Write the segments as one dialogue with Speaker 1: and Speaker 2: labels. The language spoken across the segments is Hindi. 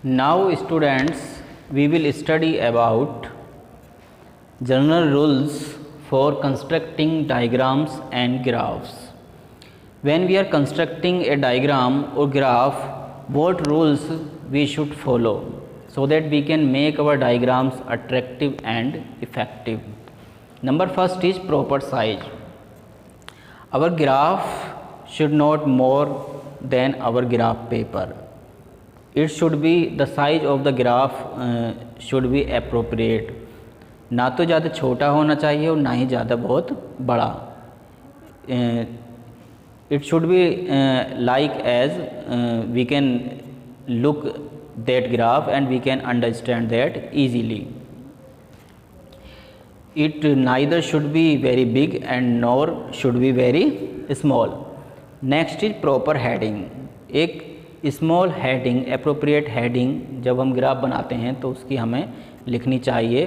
Speaker 1: Now students, we will study about general rules for constructing diagrams and graphs. When we are constructing a diagram or graph, what rules we should follow so that we can make our diagrams attractive and effective. Number first is proper size. Our graph should not more than our graph paper. It should be the size of the graph should be appropriate. ना तो ज़्यादा छोटा होना चाहिए और ना ही ज़्यादा बहुत बड़ा. It should be like as we can look that graph and we can understand that easily. It neither should be very big and nor should be very small. Next is proper heading. एक स्मॉल हेडिंग, अप्रोप्रिएट हेडिंग जब हम ग्राफ बनाते हैं तो उसकी हमें लिखनी चाहिए.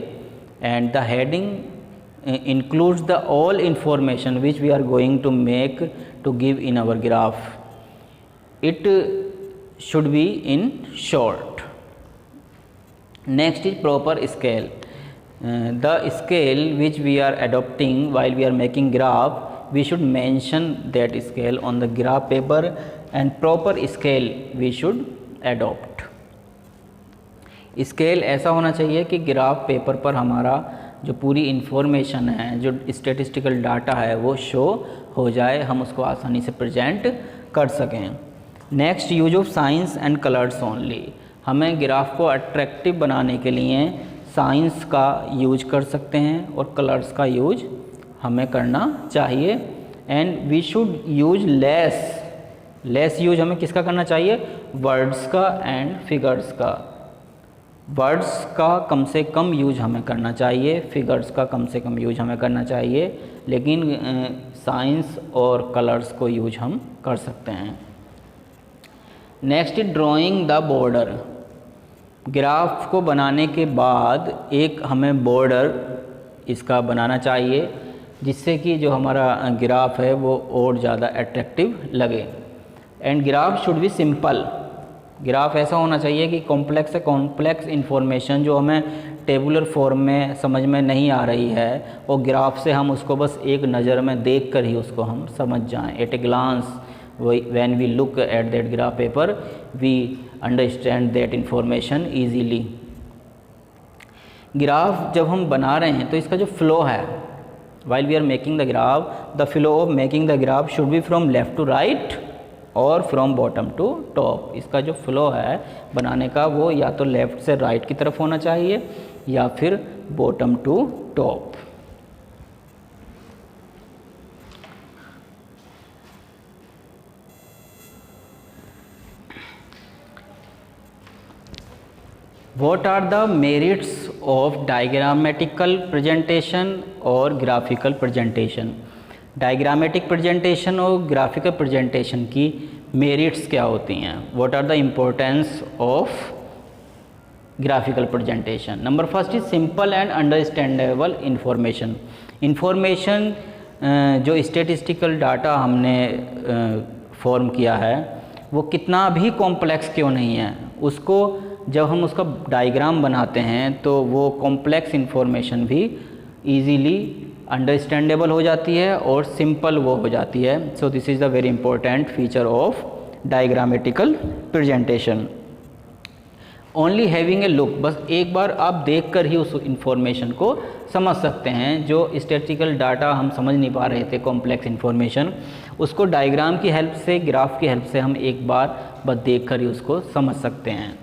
Speaker 1: And the heading includes the all information which we are going to make to give in our graph. It should be in short. Next is proper scale. The scale which we are adopting while we are making graph, we should mention that scale on the graph paper and proper scale we should adopt. Scale ऐसा होना चाहिए कि ग्राफ पेपर पर हमारा जो पूरी इन्फॉर्मेशन है, जो स्टेटिस्टिकल डाटा है वो शो हो जाए, हम उसको आसानी से प्रेजेंट कर सकें. Next, use of science and colours only. हमें ग्राफ को अट्रैक्टिव बनाने के लिए साइंस का यूज कर सकते हैं और कलर्स का यूज हमें करना चाहिए. And we should use less use हमें किसका करना चाहिए? वर्ड्स का एंड फिगर्स का. वर्ड्स का कम से कम यूज हमें करना चाहिए, फिगर्स का कम से कम यूज हमें करना चाहिए, लेकिन साइंस और कलर्स को यूज हम कर सकते हैं. Next, drawing the border. Graph को बनाने के बाद एक हमें बॉर्डर इसका बनाना चाहिए जिससे कि जो हमारा ग्राफ है वो और ज़्यादा अट्रैक्टिव लगे. And graph should be simple. Graph ऐसा होना चाहिए कि कॉम्प्लेक्स इन्फॉर्मेशन जो हमें टेबुलर फॉर्म में समझ में नहीं आ रही है और ग्राफ से हम उसको बस एक नज़र में देख कर ही उसको हम समझ जाएं. At a glance when we look at that graph paper we understand that information easily. Graph जब हम बना रहे हैं तो इसका जो फ्लो है, while we are making the graph, the flow of making the graph should be from left to right और फ्रॉम बॉटम टू टॉप. इसका जो फ्लो है बनाने का वो या तो लेफ़्ट से राइट की तरफ होना चाहिए या फिर bottom to top. What are the merits of diagrammatical presentation और graphical presentation? डायग्रामेटिक प्रेजेंटेशन और ग्राफिकल प्रेजेंटेशन की मेरिट्स क्या होती हैं? What are the importance of graphical presentation? Number first is simple and understandable information. Information जो स्टेटिस्टिकल डाटा हमने फॉर्म किया है वो कितना भी कॉम्प्लेक्स क्यों नहीं है, उसको जब हम उसका डायग्राम बनाते हैं तो वो कॉम्प्लेक्स इंफॉर्मेशन भी ईजीली अंडरस्टैंडेबल हो जाती है और सिंपल वो हो जाती है. So this is the very important feature of diagrammatical presentation. Only having a look. बस एक बार आप देख कर ही उस इंफॉर्मेशन को समझ सकते हैं. जो स्टैटिस्टिकल डाटा हम समझ नहीं पा रहे थे, कॉम्प्लेक्स इंफॉर्मेशन, उसको डायग्राम की हेल्प से, ग्राफ की हेल्प से हम एक बार बस देख कर ही उसको समझ सकते हैं.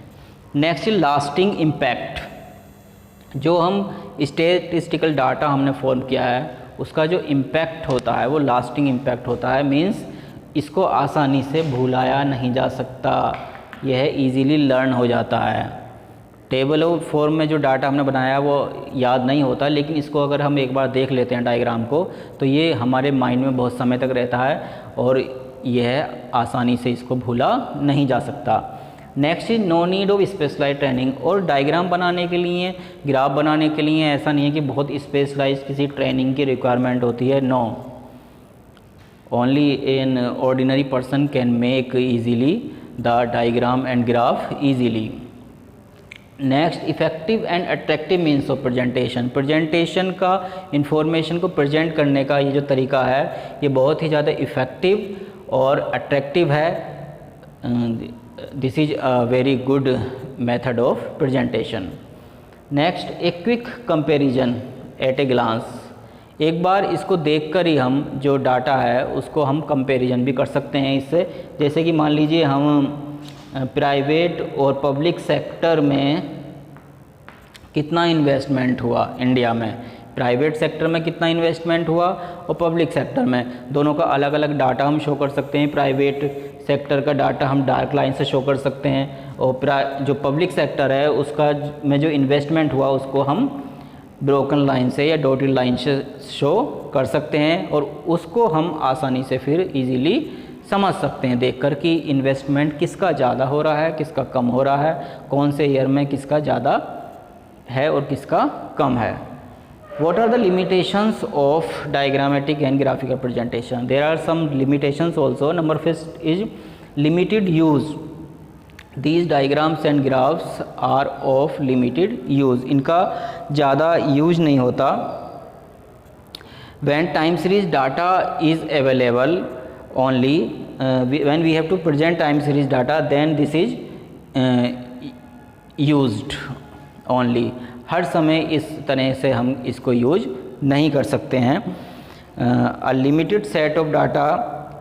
Speaker 1: Next is lasting impact. जो हम स्टैटिस्टिकल डाटा हमने फॉर्म किया है उसका जो इम्पैक्ट होता है वो लास्टिंग इम्पैक्ट होता है. मीन्स इसको आसानी से भुलाया नहीं जा सकता, यह इजीली लर्न हो जाता है. टेबल और फॉर्म में जो डाटा हमने बनाया वो याद नहीं होता, लेकिन इसको अगर हम एक बार देख लेते हैं डायग्राम को तो ये हमारे माइंड में बहुत समय तक रहता है और यह आसानी से इसको भूला नहीं जा सकता. Next is no need of specialise training. और डायग्राम बनाने के लिए, ग्राफ बनाने के लिए ऐसा नहीं है कि बहुत स्पेशलाइज किसी ट्रेनिंग की रिक्वायरमेंट होती है. No, only an ordinary person can make easily the diagram and graph easily. Next, effective and attractive means of presentation. Presentation का इंफॉर्मेशन को प्रेजेंट करने का ये जो तरीका है ये बहुत ही ज़्यादा इफ़ेक्टिव और अट्रैक्टिव है। This is a very good method of presentation. Next, a quick comparison at a glance. एक बार इसको देखकर ही हम जो डाटा है उसको हम कंपैरिजन भी कर सकते हैं इससे। जैसे कि मान लीजिए हम प्राइवेट और पब्लिक सेक्टर में कितना इन्वेस्टमेंट हुआ इंडिया में, प्राइवेट सेक्टर में कितना इन्वेस्टमेंट हुआ और पब्लिक सेक्टर में, दोनों का अलग अलग डाटा हम शो कर सकते हैं। प्राइवेट सेक्टर का डाटा हम डार्क लाइन से शो कर सकते हैं और जो पब्लिक सेक्टर है उसका में जो इन्वेस्टमेंट हुआ उसको हम ब्रोकन लाइन से या डॉटेड लाइन से शो कर सकते हैं और उसको हम आसानी से फिर इजीली समझ सकते हैं देखकर कि इन्वेस्टमेंट किसका ज़्यादा हो रहा है, किसका कम हो रहा है, कौन से ईयर में किसका ज़्यादा है और किसका कम है। What are the limitations of diagrammatic and graphical presentation? There are some limitations also. Number first is limited use. These diagrams and graphs are of limited use. इनका ज़्यादा यूज नहीं होता. When time series data is available only, when we have to present time series data, then this is used only. हर समय इस तरह से हम इसको यूज नहीं कर सकते हैं. A limited set of data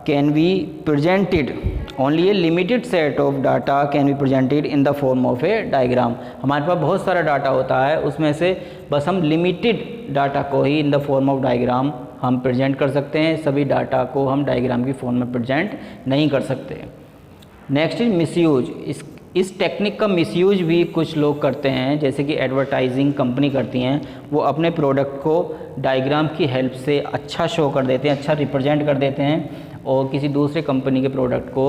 Speaker 1: can be presented, only A limited set of data can be presented in the form of A diagram. हमारे पास बहुत सारा डाटा होता है, उसमें से बस हम लिमिटेड डाटा को ही in the form of diagram हम प्रेजेंट कर सकते हैं. सभी डाटा को हम डायग्राम की फॉर्म में प्रेजेंट नहीं कर सकते. Next is misuse. इस टेक्निक का मिसयूज भी कुछ लोग करते हैं, जैसे कि एडवर्टाइजिंग कंपनी करती हैं. वो अपने प्रोडक्ट को डायग्राम की हेल्प से अच्छा शो कर देते हैं, अच्छा रिप्रेजेंट कर देते हैं और किसी दूसरे कंपनी के प्रोडक्ट को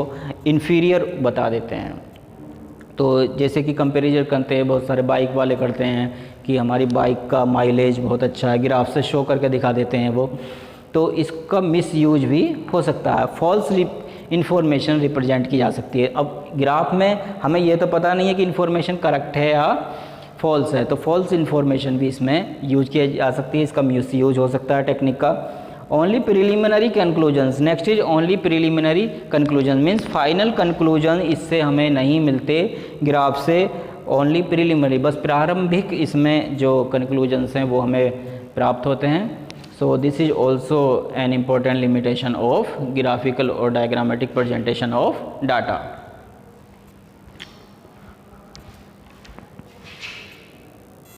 Speaker 1: इन्फीरियर बता देते हैं. तो जैसे कि कंपेरिजन करते हैं, बहुत सारे बाइक वाले करते हैं कि हमारी बाइक का माइलेज बहुत अच्छा है, ग्राफ से शो करके दिखा देते हैं वो. तो इसका मिसयूज भी हो सकता है. फॉल्स इन्फॉर्मेशन रिप्रेजेंट की जा सकती है. अब ग्राफ में हमें ये तो पता नहीं है कि इन्फॉर्मेशन करेक्ट है या फॉल्स है, तो फॉल्स इन्फॉर्मेशन भी इसमें यूज किया जा सकती है. इसका मिसयूज हो सकता है टेक्निक का. Only preliminary conclusions. Next is only preliminary conclusion, means final conclusion इससे हमें नहीं मिलते ग्राफ से. ओनली प्रिलिमिनरी, बस प्रारंभिक इसमें जो कंक्लूजन्स हैं वो हमें प्राप्त होते हैं. So this is also an important limitation of graphical or diagrammatic presentation of data.